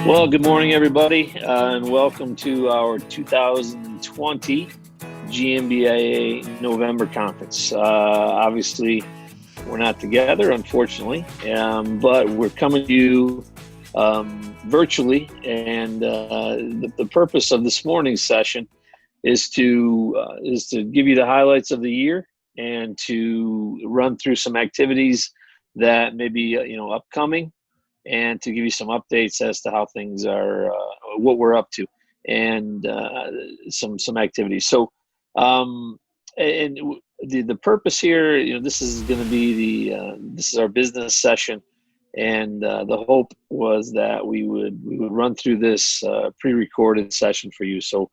Well, good morning, everybody, and welcome to our 2020 GMBA November conference. Obviously, we're not together, unfortunately, but we're coming to you virtually. And the purpose of this morning's session is to give you the highlights of the year and to run through some activities that may be upcoming, and to give you some updates as to how things are, what we're up to, and some activities. So, and the purpose here, this is going to be this is our business session, and the hope was that we would run through this pre-recorded session for you. So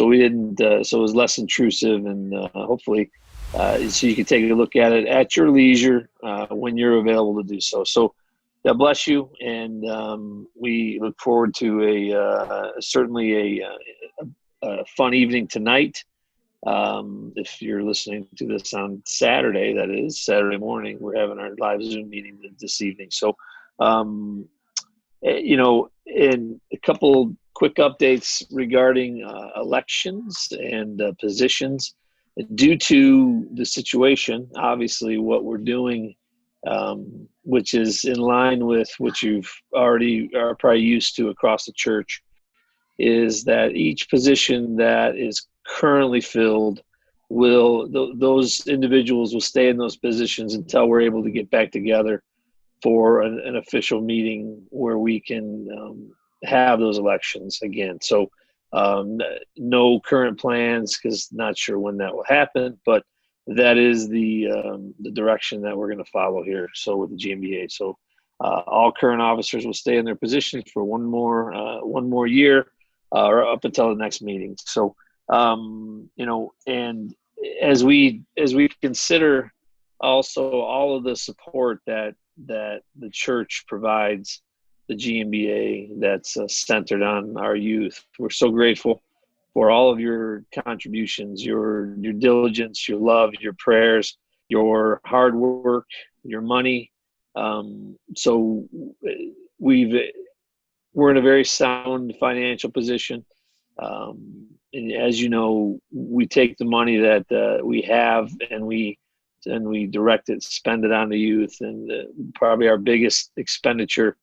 we didn't. So it was less intrusive, and hopefully, so you can take a look at it at your leisure when you're available to do so. So. God bless you, and we look forward to certainly a fun evening tonight. If you're listening to this on Saturday, that is Saturday morning, we're having our live Zoom meeting this evening. So, and a couple quick updates regarding elections and positions. Due to the situation, obviously, what we're doing, which is in line with what you've already are probably used to across the church, is that each position that is currently filled those individuals will stay in those positions until we're able to get back together for an official meeting where we can have those elections again. So no current plans, because not sure when that will happen, but that is the direction that we're going to follow here. So with the GMBA, so all current officers will stay in their positions for one more year, or up until the next meeting. So and as we consider also all of the support that the church provides the GMBA that's centered on our youth, we're so grateful for all of your contributions, your diligence, your love, your prayers, your hard work, your money. So we're in a very sound financial position. And as you know, we take the money that we have and we direct it, spend it on the youth, and probably our biggest expenditure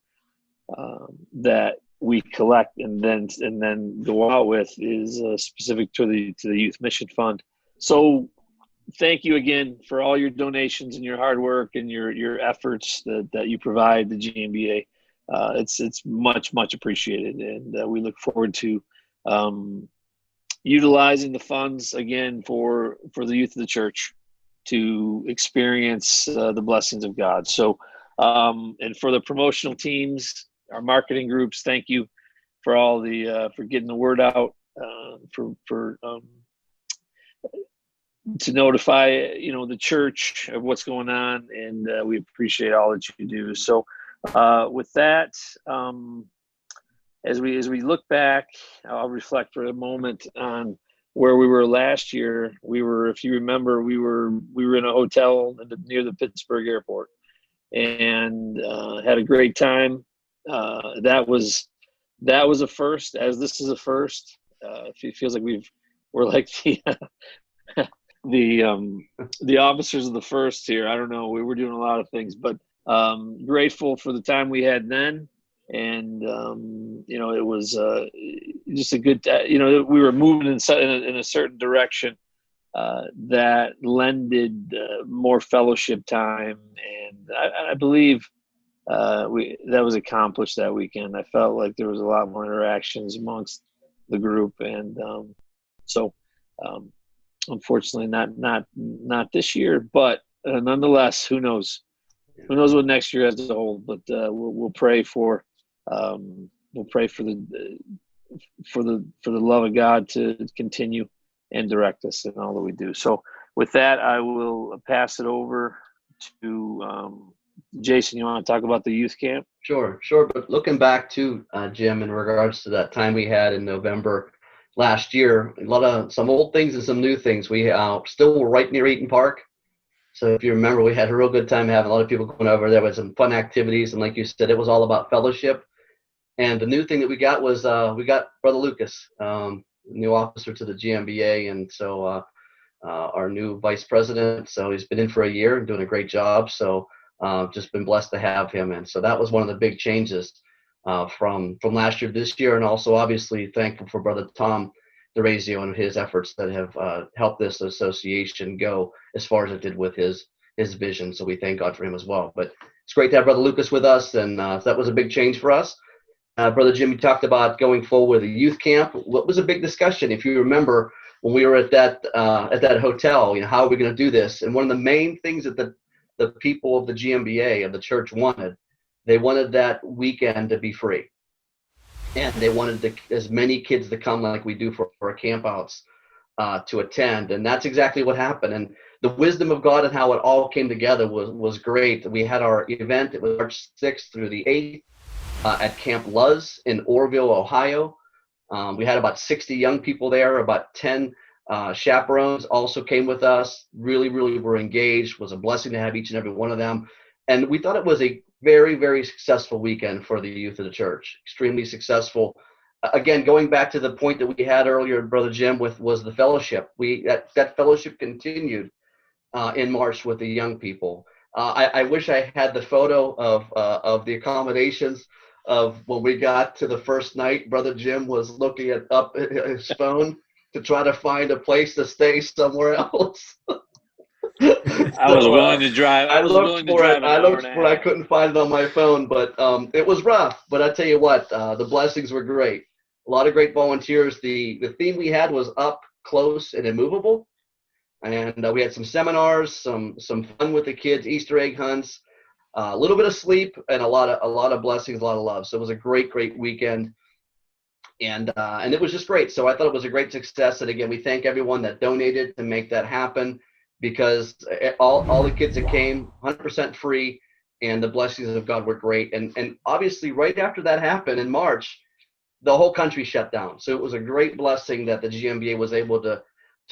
that we collect and then go out with is specific to the Youth Mission Fund. So thank you again for all your donations and your hard work and your efforts that you provide the GMBA. It's much appreciated, and we look forward to utilizing the funds again for the youth of the church to experience the blessings of God. So and for the promotional teams, our marketing groups, thank you for all for getting the word out, to notify the church of what's going on, and we appreciate all that you do. So with that, as we look back, I'll reflect for a moment on where we were last year. If you remember, we were in a hotel near the Pittsburgh airport, and had a great time. That was a first, as this is a first. It feels like we're like the officers of the first here. I don't know. We were doing a lot of things, but grateful for the time we had then, and it was just a good. We were moving in a certain direction that lended more fellowship time, and I believe. That was accomplished that weekend. I felt like there was a lot more interactions amongst the group, and so unfortunately not this year, but nonetheless, who knows what next year has to hold. But we'll pray for the love of God to continue and direct us in all that we do. So with that, I will pass it over to Jason. You want to talk about the youth camp? Sure. But looking back to Jim, in regards to that time we had in November last year, some old things and some new things. We still were right near Eaton Park. So if you remember, we had a real good time having a lot of people going over. There was some fun activities, and like you said, it was all about fellowship. And the new thing that we got was we got Brother Lucas, new officer to the GMBA, and so our new vice president. So he's been in for a year and doing a great job. So just been blessed to have him. And so that was one of the big changes from last year to this year, and also obviously thankful for Brother Tom DeRazio and his efforts that have helped this association go as far as it did with his vision. So we thank God for him as well. But it's great to have Brother Lucas with us, and that was a big change for us. Brother Jim, you talked about going forward with a youth camp. What was a big discussion, if you remember, when we were at that hotel? How are we going to do this? And one of the main things that the people of the GMBA, of the church, wanted, they wanted that weekend to be free, and they wanted as many kids to come like we do for our campouts to attend, and that's exactly what happened. And the wisdom of God and how it all came together was great. We had our event. It was March 6th through the 8th. At Camp Luz in Orville, Ohio. We had about 60 young people there. About 10 chaperones also came with us. Really, really were engaged. It was a blessing to have each and every one of them. And we thought it was a very, very successful weekend for the youth of the church. Extremely successful. Again, going back to the point that we had earlier, Brother Jim, was the fellowship. That fellowship continued in March with the young people. I wish I had the photo of the accommodations of when we got to the first night. Brother Jim was looking up at his phone to try to find a place to stay somewhere else. I was willing to drive. I was willing to drive an hour and a half. I couldn't find it on my phone, but it was rough. But I tell you what, the blessings were great. A lot of great volunteers. The theme we had was up close and immovable, and we had some seminars, some fun with the kids, Easter egg hunts. A little bit of sleep, and a lot of blessings, a lot of love. So it was a great weekend, and it was just great. So I thought it was a great success. And again, we thank everyone that donated to make that happen, because all the kids that came, 100% free, and the blessings of God were great. And obviously, right after that happened in March, the whole country shut down. So it was a great blessing that the GMBA was able to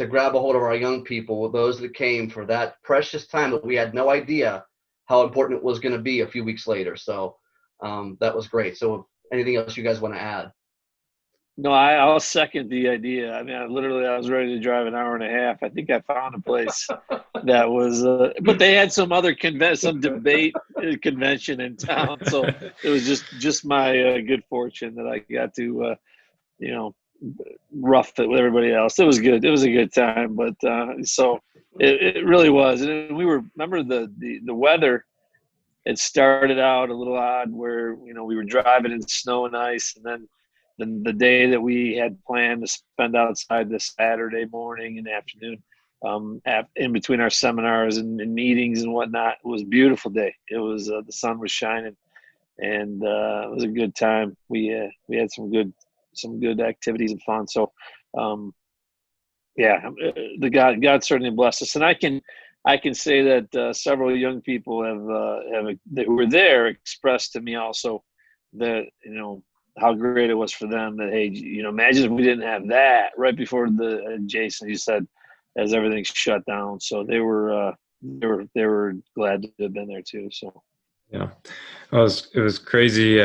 grab a hold of our young people, those that came for that precious time that we had no idea how important it was going to be a few weeks later. So that was great. So anything else you guys want to add? No, I'll second the idea. I mean, I was ready to drive an hour and a half. I think I found a place that was, but they had some other some debate convention in town. So it was just my good fortune that I got to, rough it with everybody else. It was good. It was a good time, but so it really was. And remember the weather. It started out a little odd where we were driving in snow and ice, and then the day that we had planned to spend outside this Saturday morning and afternoon, in between our seminars and meetings and whatnot, it was a beautiful day. It was the sun was shining, and it was a good time. We had some good activities and fun. So, God certainly blessed us, and I can say that several young people that were there expressed to me also that how great it was for them. That, hey, imagine if we didn't have that right before Jason, you said, as everything shut down. So they were glad to have been there too. So yeah, it was crazy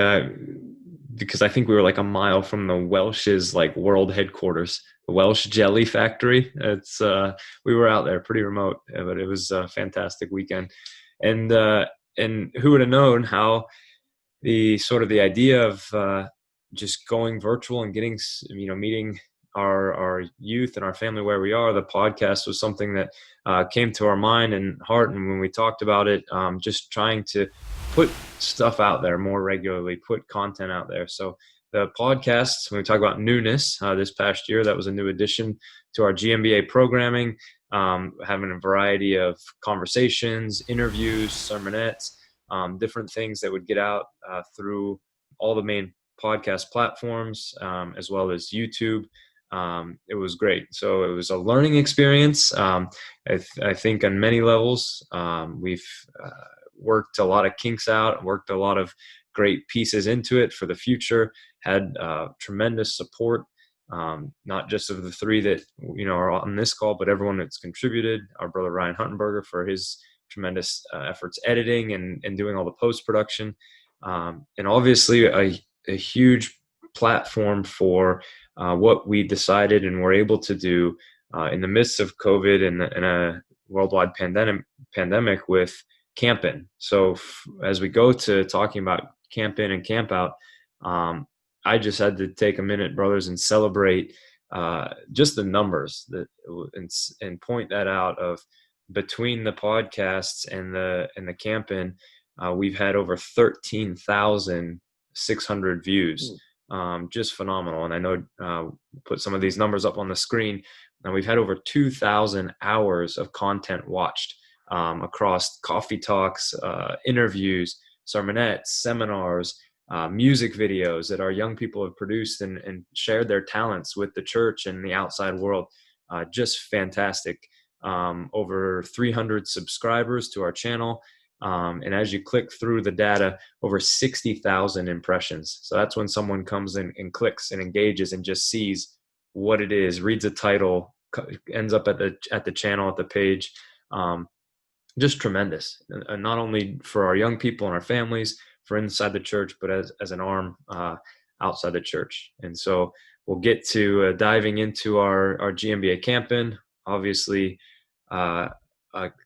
because I think we were like a mile from the Welsh's like world headquarters, the Welsh Jelly Factory. It's we were out there, pretty remote, but it was a fantastic weekend. And who would have known how the idea of just going virtual and getting meeting our youth and our family where we are. The podcast was something that came to our mind and heart, and when we talked about it, just trying to put stuff out there more regularly, put content out there. So the podcast, when we talk about newness, this past year, that was a new addition to our GMBA programming, having a variety of conversations, interviews, sermonettes, different things that would get out through all the main podcast platforms, as well as YouTube. It was great. So it was a learning experience. I think on many levels, we've worked a lot of kinks out, worked a lot of great pieces into it for the future, had tremendous support, not just of the three that are on this call, but everyone that's contributed. Our brother Ryan Huntenberger for his tremendous efforts editing and doing all the post-production. And obviously a a huge platform for what we decided and were able to do in the midst of COVID and a worldwide pandemic with Camp In. So as we go to talking about Camp In and Camp Out, I just had to take a minute, brothers, and celebrate just the numbers and point that out of between the podcasts and the Camp In, we've had over 13,600 views. Just phenomenal. And I know put some of these numbers up on the screen, and we've had over 2,000 hours of content watched across coffee talks, interviews, sermonettes, seminars, music videos that our young people have produced and shared their talents with the church and the outside world. Just fantastic. Over 300 subscribers to our channel. And as you click through the data, over 60,000 impressions. So that's when someone comes in and clicks and engages and just sees what it is, reads a title, ends up at the channel, at the page. Just tremendous. And not only for our young people and our families, for inside the church, but as an arm outside the church. And so we'll get to diving into our GMBA Camp In. Obviously, a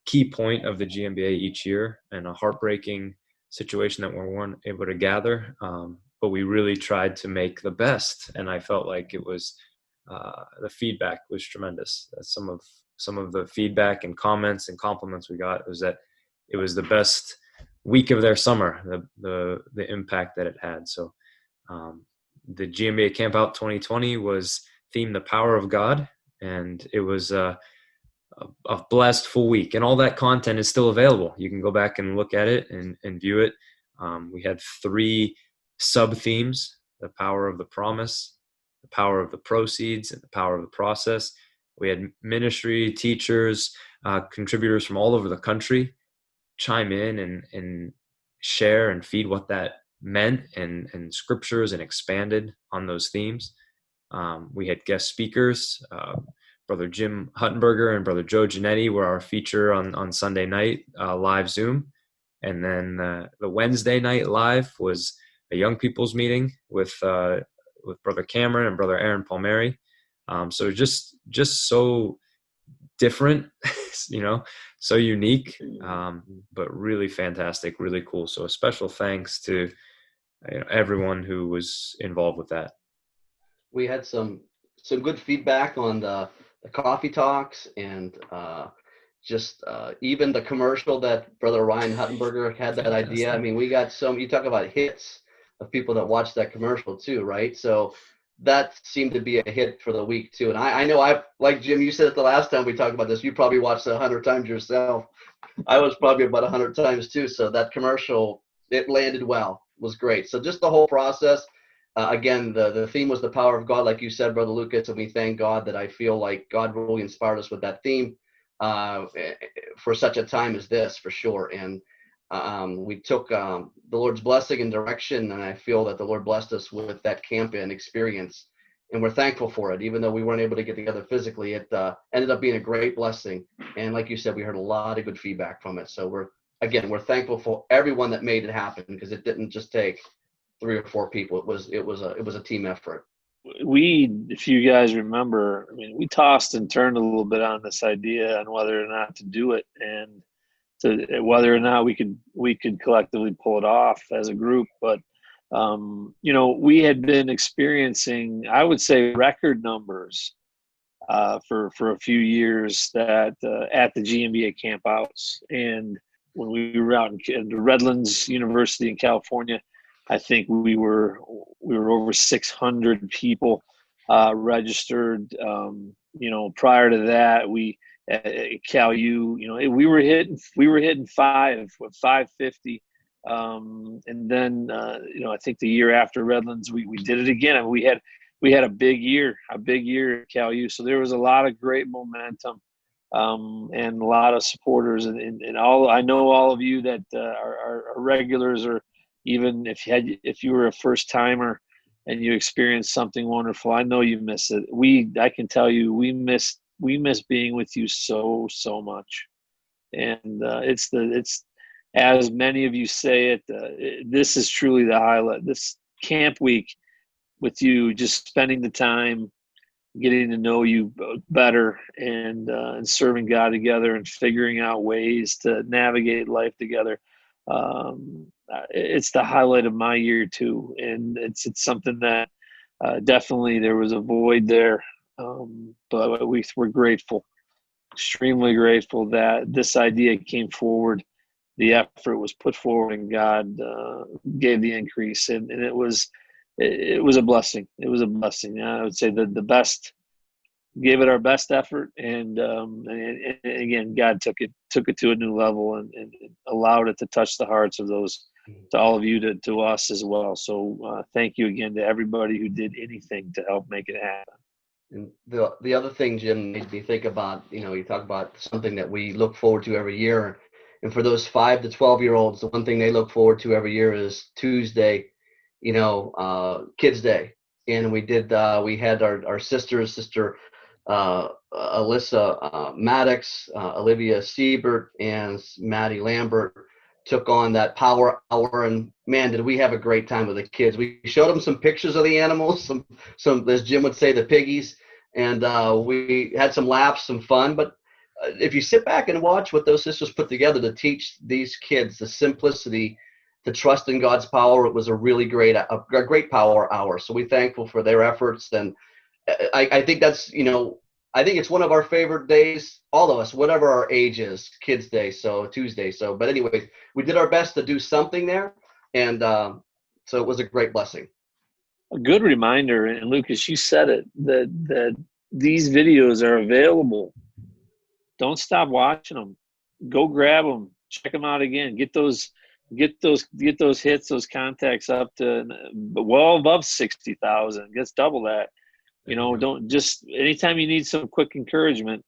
key point of the GMBA each year, and a heartbreaking situation that we weren't able to gather. But we really tried to make the best, and I felt like it was the feedback was tremendous. Some of the feedback and comments and compliments we got was that it was the best week of their summer. The impact that it had. So the GMBA Camp Out 2020 was themed "The Power of God," and it was a blessed full week, and all that content is still available. You can go back and look at it and view it. We had 3 sub themes: the power of the promise, the power of the proceeds, and the power of the process. We had ministry teachers, contributors from all over the country chime in and share and feed what that meant and scriptures, and expanded on those themes. We had guest speakers. Brother Jim Huttenberger and Brother Joe Giannetti were our feature on Sunday night, live Zoom. And then the Wednesday night live was a young people's meeting with Brother Cameron and Brother Aaron Palmieri. So just so different, so unique, but really fantastic, really cool. So a special thanks to everyone who was involved with that. We had some good feedback on the coffee talks, and even the commercial that Brother Ryan Huttenberger had that idea. I mean, we got you talk about hits of people that watched that commercial too, right? So that seemed to be a hit for the week too. And I know like Jim, you said it the last time we talked about this, you probably watched it 100 times yourself. I was probably about 100 times too. So that commercial, it landed well, was great. So just the whole process. Again, the theme was the power of God, like you said, Brother Lucas, and we thank God that I feel like God really inspired us with that theme for such a time as this, for sure. And we took the Lord's blessing and direction, and I feel that the Lord blessed us with that Camp In experience, and we're thankful for it. Even though we weren't able to get together physically, it ended up being a great blessing. And like you said, we heard a lot of good feedback from it. So we're thankful for everyone that made it happen, because it didn't just take 3 or 4 people. It was a team effort. If you guys remember, I mean, we tossed and turned a little bit on this idea on whether or not to do it, and whether or not we could collectively pull it off as a group. But we had been experiencing, I would say, record numbers for a few years that at the GMBA campouts. And when we were out in Redlands University in California, I think we were over 600 people registered. Prior to that, we at Cal U, we were hitting 550. And then, I think the year after Redlands, we did it again. And we had a big year at Cal U. So there was a lot of great momentum, and a lot of supporters, and all. I know all of you that are regulars, or even if you were a first timer and you experienced something wonderful, I know you miss it. I can tell you, we miss being with you so much. And it's as many of you say it, this is truly the highlight. This camp week with you, just spending the time, getting to know you better, and serving God together and figuring out ways to navigate life together. It's the highlight of my year too, and it's something that definitely there was a void there, but we're grateful, extremely grateful that this idea came forward. The effort was put forward, and God gave the increase, and it was a blessing. It was a blessing. I would say that the best gave it our best effort, and again, God took it to a new level, and allowed it to touch the hearts of those, to all of you, to us as well. So thank you again to everybody who did anything to help make it happen. And the other thing, Jim, made me think about, you talk about something that we look forward to every year. And for those 5 to 12-year-olds, the one thing they look forward to every year is Tuesday, Kids Day. And we had our sister Alyssa Maddox, Olivia Siebert, and Maddie Lambert took on that power hour, and man, did we have a great time with the kids. We showed them some pictures of the animals, some as Jim would say, the piggies, and we had some laughs, some fun. But if you sit back and watch what those sisters put together to teach these kids the simplicity to trust in God's power, it was a really great power hour. So we're thankful for their efforts, and I think that's, I think it's one of our favorite days, all of us, whatever our age is, Kids Day, so Tuesday. So, but anyways, we did our best to do something there, and so it was a great blessing. A good reminder, and Lucas, you said it, that these videos are available. Don't stop watching them. Go grab them. Check them out again. Get those hits, those contacts up to well above 60,000. Let's double that. Don't just, anytime you need some quick encouragement,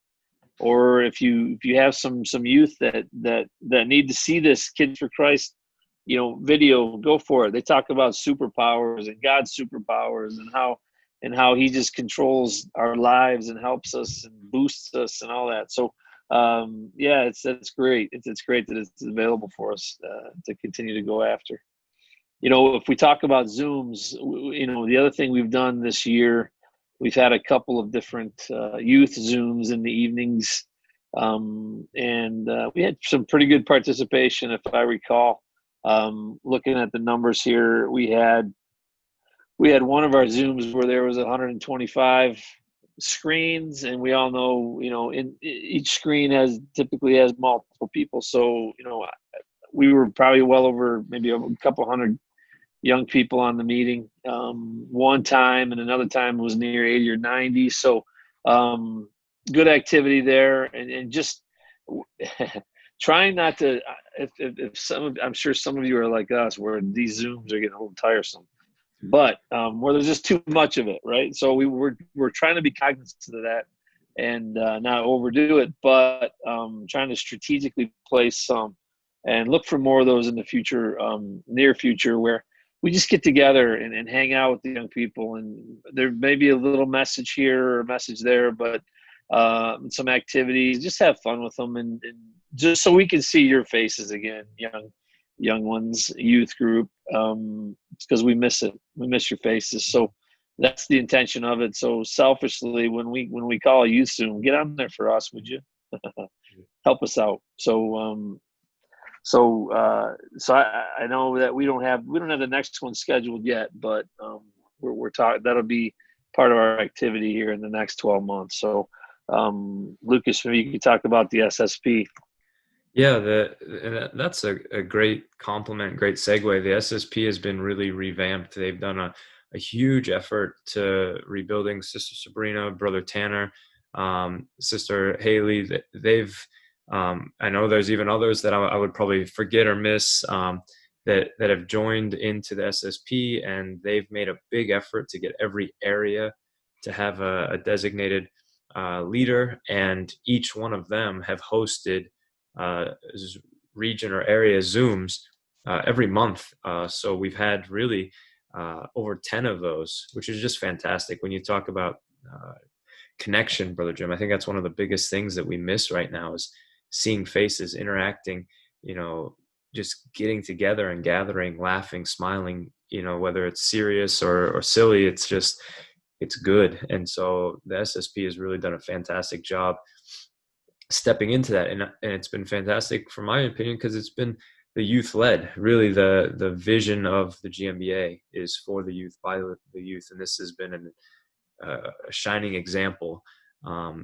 or if you have some youth that need to see this Kids for Christ, video, go for it. They talk about superpowers and God's superpowers, and how he just controls our lives and helps us and boosts us and all that. So it's great. It's great that it's available for us to continue to go after. If we talk about Zooms, the other thing we've done this year, we've had a couple of different youth Zooms in the evenings, and we had some pretty good participation, if I recall. Looking at the numbers here, we had one of our Zooms where there was 125 screens, and we all know, in each screen typically has multiple people. So, we were probably well over maybe a couple hundred young people on the meeting one time, and another time was near 80 or 90. So good activity there, and just trying not to, if I'm sure some of you are like us, where these Zooms are getting a little tiresome, but where there's just too much of it, right? So we're trying to be cognizant of that and not overdo it, but trying to strategically place some and look for more of those in the future, near future, where we just get together and hang out with the young people, and there may be a little message here or a message there, but some activities, just have fun with them, and just so we can see your faces again, young ones, youth group, because we miss it. We miss your faces. So that's the intention of it. So selfishly, when we call a youth Zoom, get on there for us, would you? Help us out. So I know that we don't have the next one scheduled yet, but we're talking, that'll be part of our activity here in the next 12 months. So Lucas, maybe you could talk about the SSP. Yeah, that's a great compliment, great segue. The SSP has been really revamped. They've done a huge effort to rebuilding Sister Sabrina, Brother Tanner, Sister Haley. They've I know there's even others that I would probably forget or miss that have joined into the SSP, and they've made a big effort to get every area to have a designated leader, and each one of them have hosted region or area Zooms every month. So we've had really over 10 of those, which is just fantastic. When you talk about connection, Brother Jim, I think that's one of the biggest things that we miss right now is seeing faces, interacting, just getting together and gathering, laughing, smiling, whether it's serious or silly, it's good. And so the SSP has really done a fantastic job stepping into that. And it's been fantastic, from my opinion, because it's been the youth led. Really, the vision of the GMBA is for the youth, by the youth. And this has been a shining example.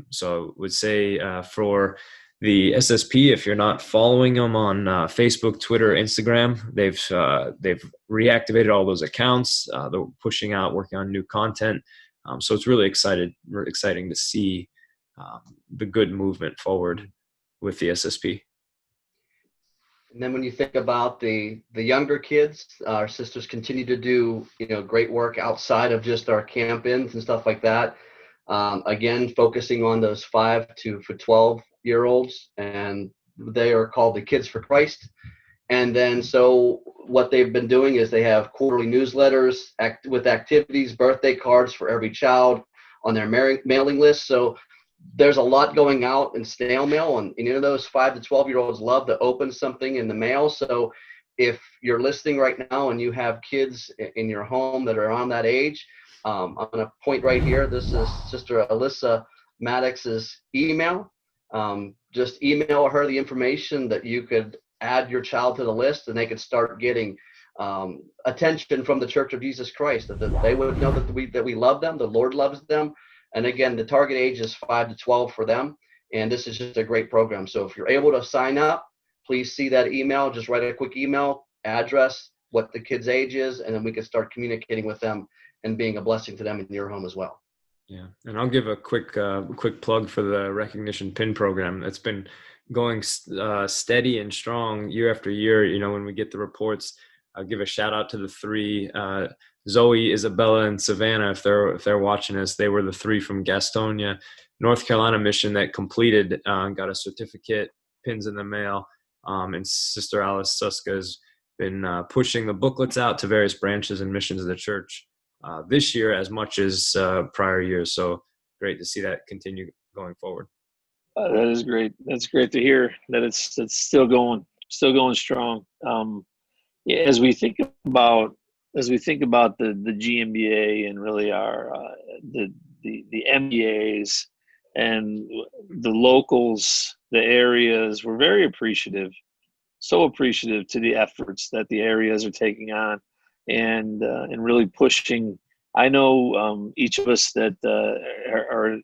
So I would say for the SSP, if you're not following them on Facebook, Twitter, Instagram, they've reactivated all those accounts. They're pushing out, working on new content. So it's really exciting to see the good movement forward with the SSP. And then when you think about the younger kids, our sisters continue to do great work outside of just our camp-ins and stuff like that. Again, focusing on those 5 to 12-year-olds, and they are called the Kids for Christ. And then so what they've been doing is they have quarterly newsletters with activities, birthday cards for every child on their mailing list. So there's a lot going out in snail mail, and those 5 to 12-year-olds love to open something in the mail. So if you're listening right now and you have kids in your home that are around that age, I'm going to point right here. This is Sister Alyssa Maddox's email. Just email her the information that you could add your child to the list, and they could start getting attention from the Church of Jesus Christ, that they would know that we love them, the Lord loves them. And again, the target age is 5 to 12 for them. And this is just a great program. So if you're able to sign up, please see that email. Just write a quick email, address, what the kid's age is, and then we can start communicating with them and being a blessing to them in your home as well. Yeah, and I'll give a quick plug for the recognition pin program. That's been going steady and strong year after year. When we get the reports, I'll give a shout out to the 3, Zoe, Isabella, and Savannah. If they're watching us, they were the 3 from Gastonia, North Carolina mission that completed, got a certificate, pins in the mail. And Sister Alice Suska has been pushing the booklets out to various branches and missions of the church this year as much as prior years. So great to see that continue going forward. That is great. That's great to hear that it's still going strong. Yeah, as we think about the GMBA and really our the MBAs and the locals, the areas, we're very appreciative, so appreciative to the efforts that the areas are taking on, and really pushing. I know each of us that are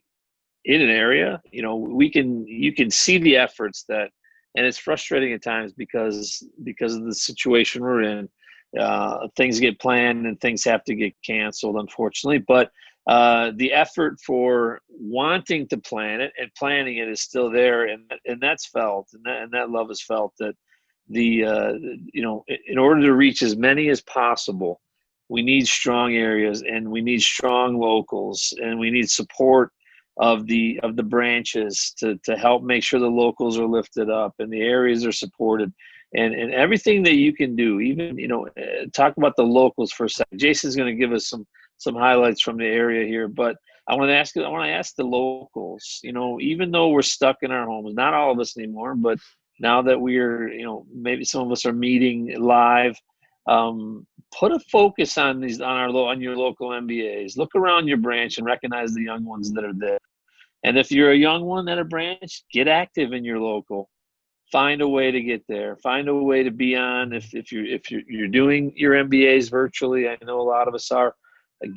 in an area, you can see the efforts that, and it's frustrating at times because of the situation we're in. Things get planned and things have to get canceled, unfortunately. But the effort for wanting to plan it and planning it is still there, and that's felt, and that love is felt. That in order to reach as many as possible, we need strong areas, and we need strong locals, and we need support of the branches to help make sure the locals are lifted up and the areas are supported, and everything that you can do. Even talk about the locals for a second. Jason's going to give us some highlights from the area here, but I want to ask the locals. Even though we're stuck in our homes, not all of us anymore, but now that we're maybe some of us are meeting live. Put a focus on your local MBAs. Look around your branch and recognize the young ones that are there. And if you're a young one at a branch, get active in your local. Find a way to get there. Find a way to be on. If you're doing your MBAs virtually, I know a lot of us are.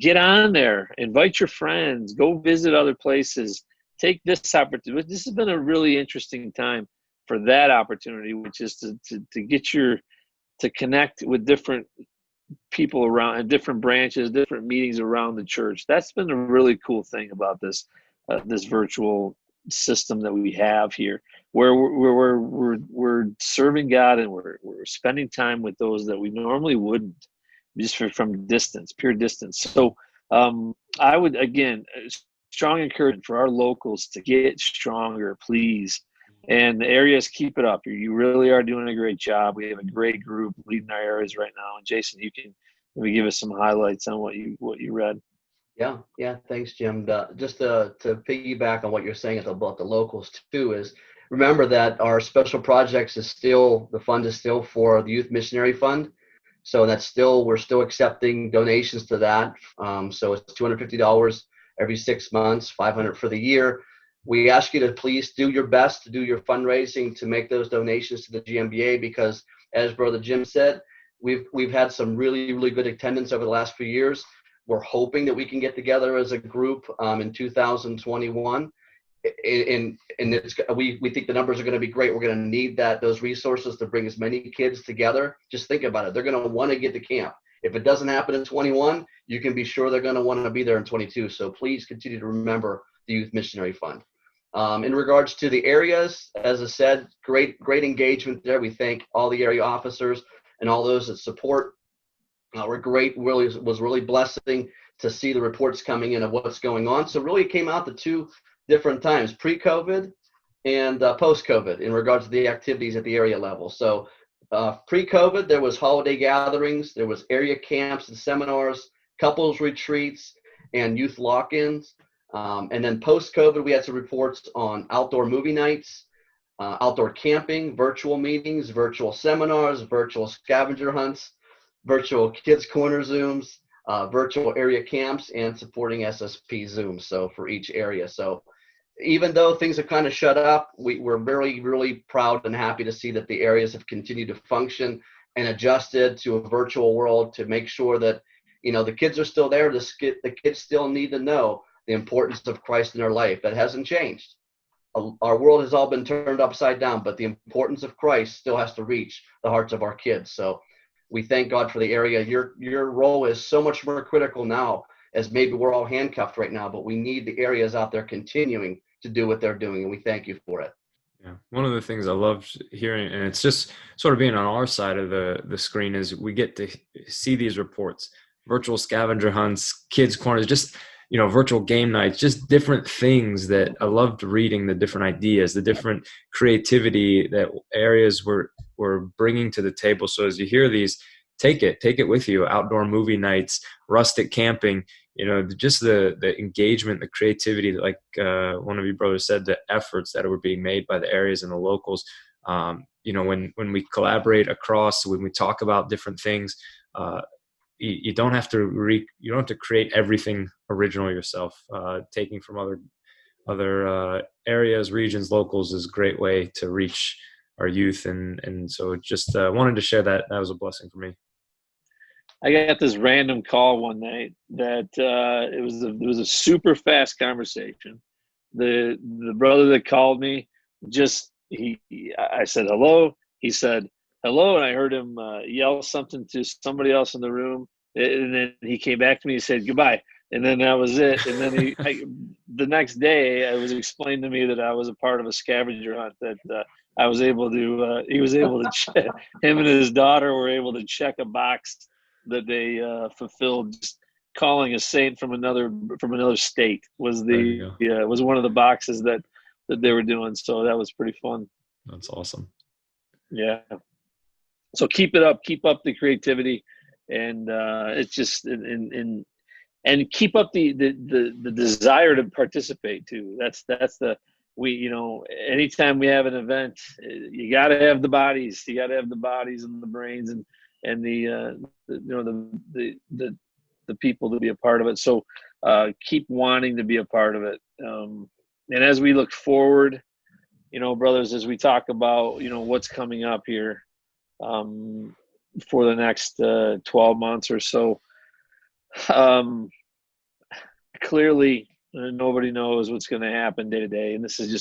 Get on there. Invite your friends. Go visit other places. Take this opportunity. This has been a really interesting time for that opportunity, which is to get to connect with different people around in different branches, different meetings around the church. That's been a really cool thing about this virtual system that we have here, where we're serving God, and we're spending time with those that we normally wouldn't, just from distance, pure distance. So I would, again, strong encouragement for our locals to get stronger, please. And the areas, keep it up. You really are doing a great job. We have a great group leading our areas right now. And Jason, you can maybe give us some highlights on what you read. Yeah. Thanks, Jim. Just to piggyback on what you're saying about the locals too, is remember that our special projects the fund is still for the Youth Missionary Fund. So we're still accepting donations to that. So it's $250 every 6 months, $500 for the year. We ask you to please do your best to do your fundraising to make those donations to the GMBA, because as Brother Jim said, we've had some really, really good attendance over the last few years. We're hoping that we can get together as a group in 2021. And we think the numbers are going to be great. We're going to need those resources to bring as many kids together. Just think about it. They're going to want to get to camp. If it doesn't happen in 21, you can be sure they're going to want to be there in 22. So please continue to remember the Youth Missionary Fund. In regards to the areas, as I said, great engagement there. We thank all the area officers and all those that support. Were great. Was really blessing to see the reports coming in of what's going on. So really it came out the two different times, pre-COVID and post-COVID, in regards to the activities at the area level. So pre-COVID, there was holiday gatherings, there was area camps and seminars, couples retreats, and youth lock-ins. And then post-COVID, we had some reports on outdoor movie nights, outdoor camping, virtual meetings, virtual seminars, virtual scavenger hunts, virtual kids corner Zooms, virtual area camps, and supporting SSP Zooms. So for each area. So even though things have kind of shut up, we're really, really proud and happy to see that the areas have continued to function and adjusted to a virtual world to make sure that, the kids are still there. The kids still need to know the importance of Christ in their life. That hasn't changed. Our world has all been turned upside down, but the importance of Christ still has to reach the hearts of our kids. So we thank God for the area. Your role is so much more critical now, as maybe we're all handcuffed right now, but we need the areas out there continuing to do what they're doing, and we thank you for it. Yeah, one of the things I loved hearing, and it's just sort of being on our side of the screen, is we get to see these reports, virtual scavenger hunts, kids corners, just virtual game nights, just different things that I loved reading, the different ideas, the different creativity that areas were bringing to the table. So as you hear these, take it with you. Outdoor movie nights, rustic camping, just the engagement, the creativity, like one of you brothers said, the efforts that were being made by the areas and the locals. When we collaborate across, when we talk about different things, you don't have to create everything original yourself. Taking from other areas, regions, locals is a great way to reach our youth, and so just wanted to share that. That was a blessing for me. I got this random call one night that it was a super fast conversation. The brother that called me, I said hello. He said hello, and I heard him yell something to somebody else in the room, and then he came back to me and said goodbye, and then that was it. And then the next day, it was explained to me that I was a part of a scavenger hunt that I was able to. He was able to check. Him and his daughter were able to check a box that they fulfilled. Just calling a saint from another state was was one of the boxes that they were doing. So that was pretty fun. That's awesome. Yeah. So keep it up. Keep up the creativity, and it's just and keep up the desire to participate too. That's anytime we have an event, you got to have the bodies. You got to have the bodies and the brains and the people to be a part of it. So keep wanting to be a part of it. And as we look forward, brothers, as we talk about, what's coming up here for the next 12 months or so, clearly nobody knows what's going to happen day to day. And this is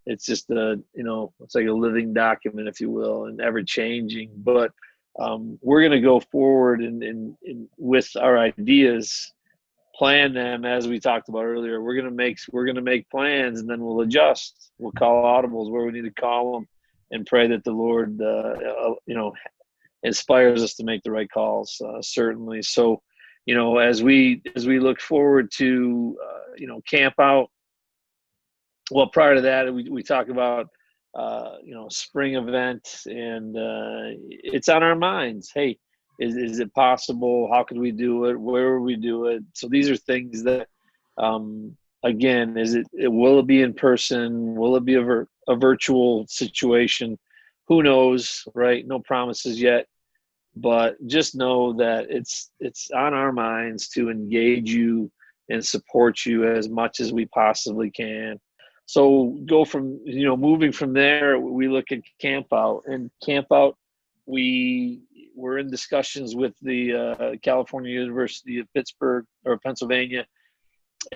it's like a living document, if you will, and ever changing. But we're going to go forward and with our ideas, plan them as we talked about earlier. We're going to make plans, and then we'll adjust. We'll call audibles where we need to call them, and pray that the Lord, inspires us to make the right calls. Certainly. So, as we look forward to, camp out. Well, prior to that, we talk about, spring event, and it's on our minds. Hey, is it possible? How could we do it? Where would we do it? So these are things that, again, will it be in person? Will it be a virtual situation? Who knows, right? No promises yet. but just know that it's on our minds to engage you and support you as much as we possibly can. So go from, moving from there, we look at camp out, and camp out, we're in discussions with the California University of Pittsburgh or Pennsylvania,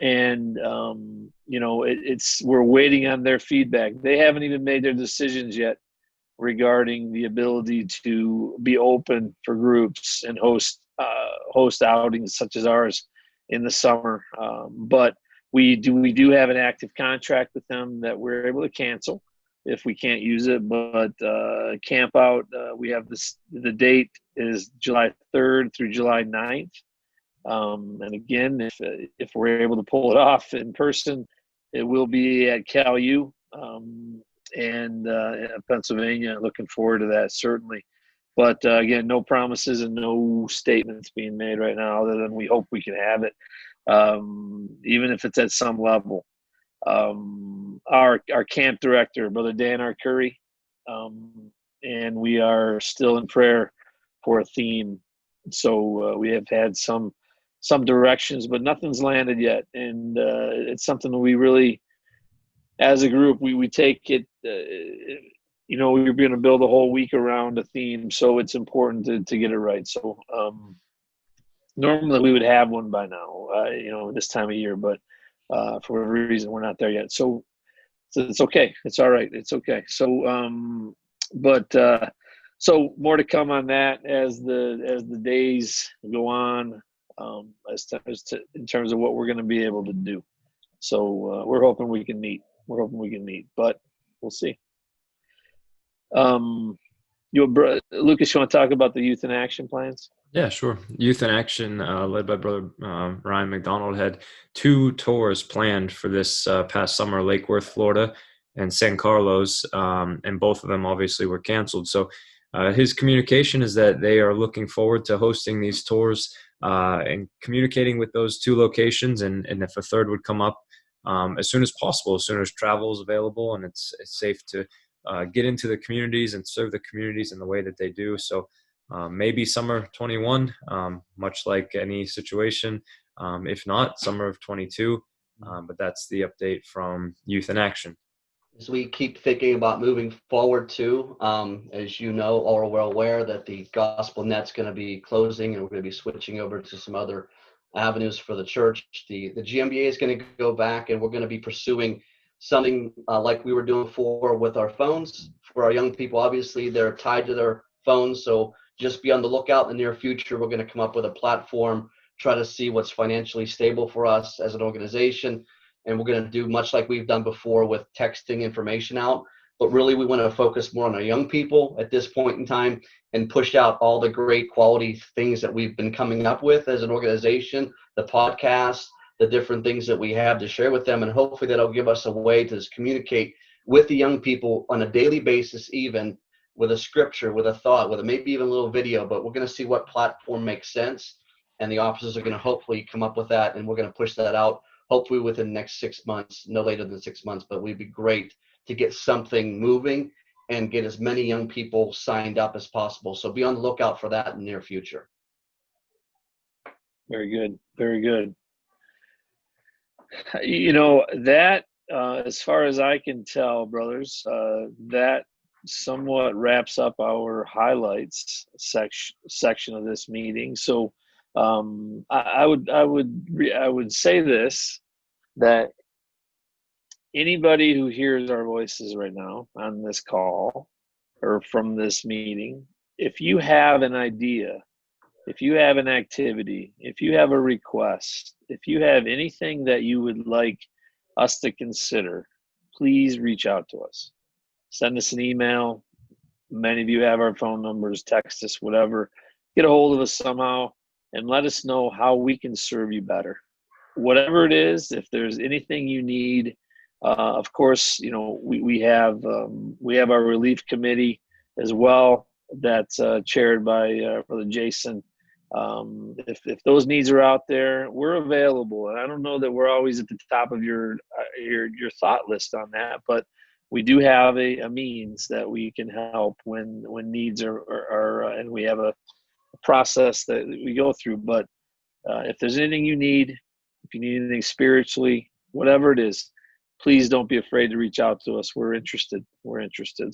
and we're waiting on their feedback. They haven't even made their decisions yet regarding the ability to be open for groups and host outings such as ours in the summer. But we do have an active contract with them that we're able to cancel if we can't use it. But camp out, we have the date is July 3rd through July 9th. And again, if we're able to pull it off in person, it will be at Cal U. And Pennsylvania. Looking forward to that, certainly. But again, no promises and no statements being made right now other than we hope we can have it, even if it's at some level. Our camp director, Brother Dan Arcuri, and we are still in prayer for a theme. So we have had some directions, but nothing's landed yet. And it's something that we really, as a group, we take it, we're going to build a whole week around a theme, so it's important to get it right. So normally we would have one by now, this time of year, but for whatever reason, we're not there yet. So it's okay. It's all right. It's okay. So, so more to come on that as the days go on, in terms of what we're going to be able to do. So we're hoping we can meet. But we'll see. Lucas, you want to talk about the Youth in Action plans? Yeah, sure. Youth in Action, led by Brother Ryan McDonald, had 2 tours planned for this past summer, Lake Worth, Florida, and San Carlos, and both of them obviously were canceled. So his communication is that they are looking forward to hosting these tours and communicating with those 2 locations, and if a third would come up, as soon as possible, as soon as travel is available and it's safe to get into the communities and serve the communities in the way that they do. So maybe summer 21, much like any situation. If not, summer of 22. But that's the update from Youth in Action. As we keep thinking about moving forward too, as you know, or we're aware that the Gospel Net's going to be closing, and we're going to be switching over to some other avenues for the church. The GMBA is going to go back, and we're going to be pursuing something like we were doing before with our phones. For our young people, obviously, they're tied to their phones, so just be on the lookout in the near future. We're going to come up with a platform, try to see what's financially stable for us as an organization, and we're going to do much like we've done before with texting information out. But really, we want to focus more on our young people at this point in time and push out all the great quality things that we've been coming up with as an organization, the podcasts, the different things that we have to share with them. And hopefully that'll give us a way to just communicate with the young people on a daily basis, even with a scripture, with a thought, with maybe even a little video. But we're going to see what platform makes sense. And the officers are going to hopefully come up with that. And we're going to push that out, hopefully within the next 6 months, no later than 6 months. But we'd be great to get something moving and get as many young people signed up as possible. So be on the lookout for that in the near future. Very good. Very good. That, as far as I can tell, brothers, that somewhat wraps up our highlights section of this meeting. So I would say this, that anybody who hears our voices right now on this call or from this meeting, if you have an idea, if you have an activity, if you have a request, if you have anything that you would like us to consider, please reach out to us. Send us an email. Many of you have our phone numbers, text us, whatever. Get a hold of us somehow and let us know how we can serve you better. Whatever it is, if there's anything you need, of course, we have our relief committee as well. That's chaired by Brother Jason. If those needs are out there, we're available. And I don't know that we're always at the top of your thought list on that, but we do have a means that we can help when needs are and we have process that we go through. But if there's anything you need, if you need anything spiritually, whatever it is, please don't be afraid to reach out to us. We're interested.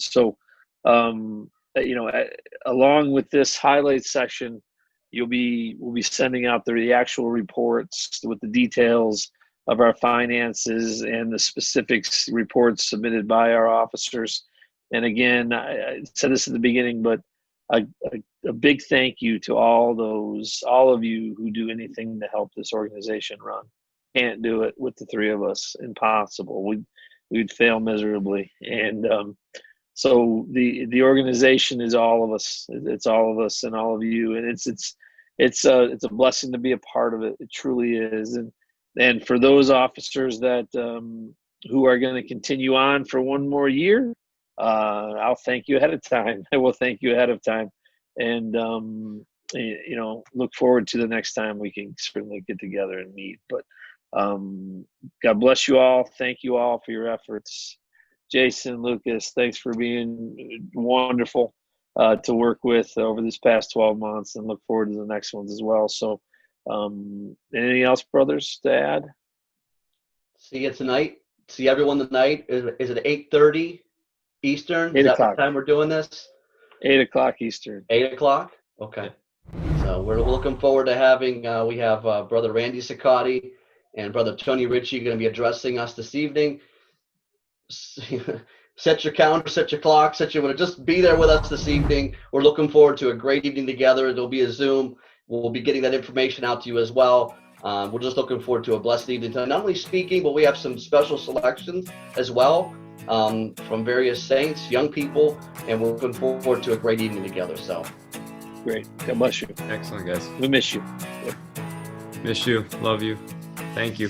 So, along with this highlight section, we'll be sending out the actual reports with the details of our finances and the specifics reports submitted by our officers. And again, I said this at the beginning, but a big thank you to all of you who do anything to help this organization run. Can't do it with the three of us. Impossible. We'd fail miserably. And so the organization is all of us. It's all of us and all of you. And it's a blessing to be a part of it. It truly is. And for those officers that who are going to continue on for one more year, I'll thank you ahead of time. I will thank you ahead of time. And look forward to the next time we can certainly get together and meet. But God bless you all. Thank you all for your efforts. Jason, Lucas, thanks for being wonderful to work with over this past 12 months, and look forward to the next ones as well. So anything else, brothers, to add? See you tonight. See everyone tonight. Is it 8:30 Eastern? 8 Is that o'clock. what time we're doing this? 8 o'clock Eastern. 8 o'clock? Okay. So we're looking forward to having, we have Brother Randy Siccotti and Brother Tony Ritchie going to be addressing us this evening. Set your calendar, set your clock, just be there with us this evening. We're looking forward to a great evening together. There'll be a Zoom. We'll be getting that information out to you as well. We're just looking forward to a blessed evening. Not only speaking, but we have some special selections as well from various saints, young people, and we're looking forward to a great evening together. So great. God bless you. Excellent, guys. We miss you. Miss you. Love you. Thank you.